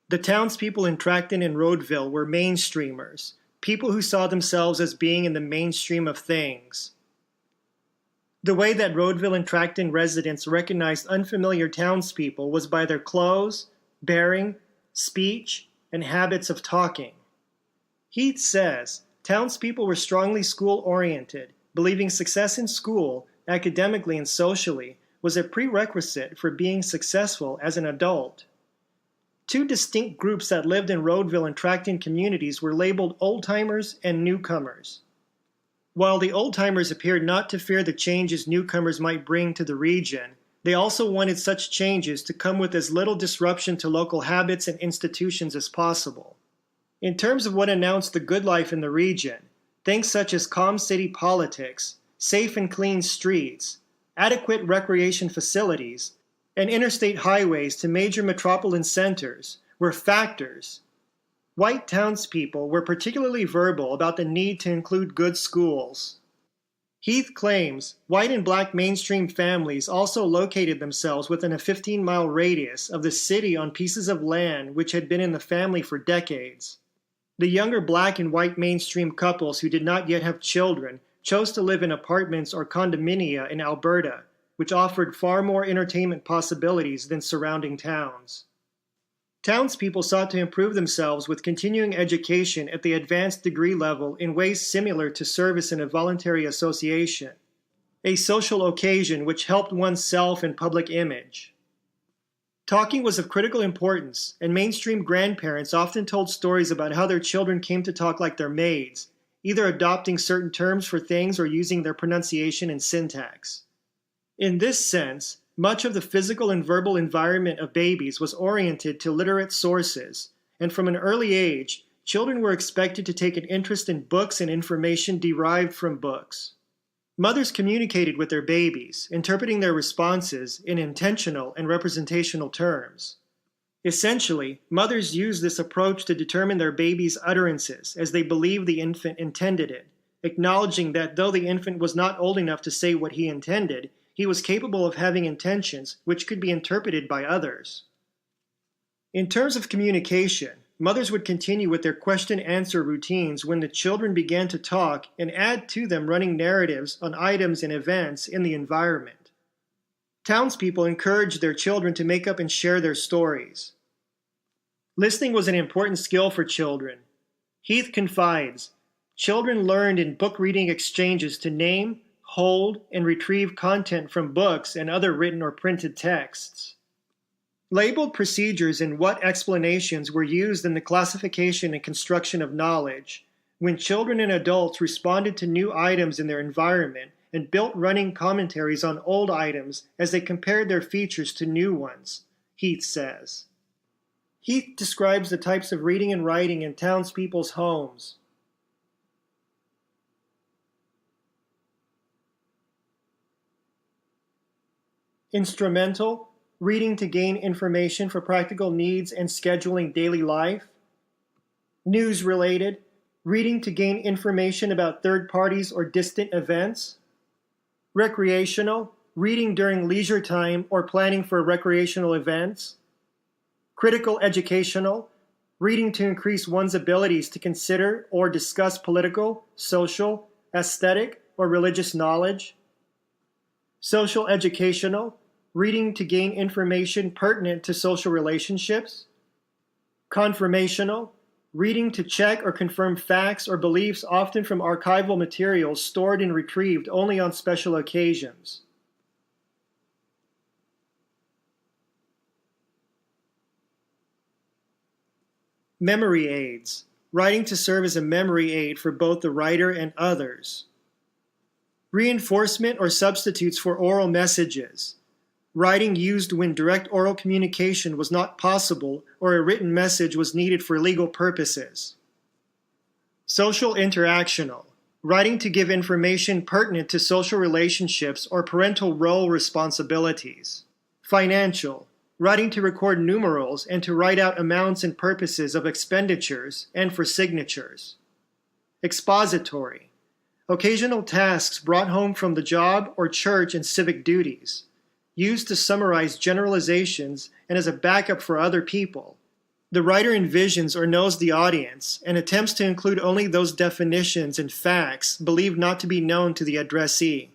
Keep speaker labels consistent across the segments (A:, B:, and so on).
A: The townspeople in Tracton and Rodeville were mainstreamers, people who saw themselves as being in the mainstream of things. The way that Rodeville and Tracton residents recognized unfamiliar townspeople was by their clothes, bearing, speech, and habits of talking. Heath says townspeople were strongly school-oriented, believing success in school, academically and socially, was a prerequisite for being successful as an adult. Two distinct groups that lived in Rodeville and Tracton communities were labeled old-timers and newcomers. While the old-timers appeared not to fear the changes newcomers might bring to the region, they also wanted such changes to come with as little disruption to local habits and institutions as possible. In terms of what announced the good life in the region, things such as calm city politics, safe and clean streets, adequate recreation facilities, and interstate highways to major metropolitan centers were factors. White townspeople were particularly verbal about the need to include good schools. Heath claims white and black mainstream families also located themselves within a 15-mile radius of the city on pieces of land which had been in the family for decades. The younger black and white mainstream couples who did not yet have children chose to live in apartments or condominia in Alberta, which offered far more entertainment possibilities than surrounding towns. Townspeople sought to improve themselves with continuing education at the advanced degree level in ways similar to service in a voluntary association, a social occasion which helped one's self and public image. Talking was of critical importance, and mainstream grandparents often told stories about how their children came to talk like their maids, either adopting certain terms for things or using their pronunciation and syntax. In this sense, much of the physical and verbal environment of babies was oriented to literate sources, and from an early age, children were expected to take an interest in books and information derived from books. Mothers communicated with their babies, interpreting their responses in intentional and representational terms. Essentially, mothers used this approach to determine their baby's utterances as they believed the infant intended it, acknowledging that though the infant was not old enough to say what he intended, he was capable of having intentions which could be interpreted by others. In terms of communication, mothers would continue with their question-answer routines when the children began to talk and add to them running narratives on items and events in the environment. Townspeople encouraged their children to make up and share their stories. Listening was an important skill for children. Heath confides, children learned in book-reading exchanges to name, hold, and retrieve content from books and other written or printed texts. Labeled procedures and what explanations were used in the classification and construction of knowledge, when children and adults responded to new items in their environment and built running commentaries on old items as they compared their features to new ones, Heath says. Heath describes the types of reading and writing in townspeople's homes. Instrumental, reading to gain information for practical needs and scheduling daily life. News-related, reading to gain information about third parties or distant events. Recreational, reading during leisure time or planning for recreational events. Critical educational, reading to increase one's abilities to consider or discuss political, social, aesthetic, or religious knowledge. Social educational, reading to gain information pertinent to social relationships. Confirmational, reading to check or confirm facts or beliefs often from archival materials stored and retrieved only on special occasions. Memory aids, writing to serve as a memory aid for both the writer and others. Reinforcement or substitutes for oral messages, writing used when direct oral communication was not possible or a written message was needed for legal purposes. Social interactional, writing to give information pertinent to social relationships or parental role responsibilities. Financial, writing to record numerals and to write out amounts and purposes of expenditures and for signatures. Expository, occasional tasks brought home from the job or church and civic duties, used to summarize generalizations and as a backup for other people. The writer envisions or knows the audience and attempts to include only those definitions and facts believed not to be known to the addressee.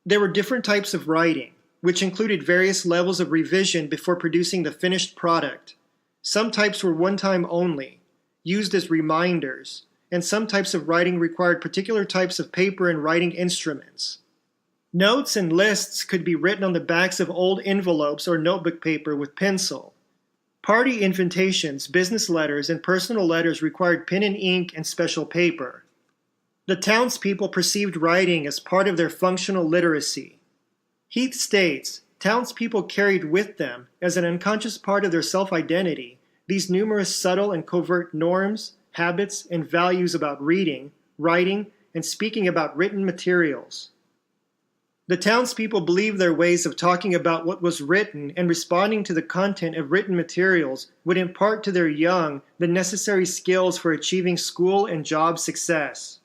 A: There were different types of writing, which included various levels of revision before producing the finished product. Some types were one-time only, used as reminders, and some types of writing required particular types of paper and writing instruments. Notes and lists could be written on the backs of old envelopes or notebook paper with pencil. Party invitations, business letters, and personal letters required pen and ink and special paper. The townspeople perceived writing as part of their functional literacy. Heath states, townspeople carried with them, as an unconscious part of their self-identity, these numerous subtle and covert norms, habits, and values about reading, writing, and speaking about written materials. The townspeople believed their ways of talking about what was written and responding to the content of written materials would impart to their young the necessary skills for achieving school and job success.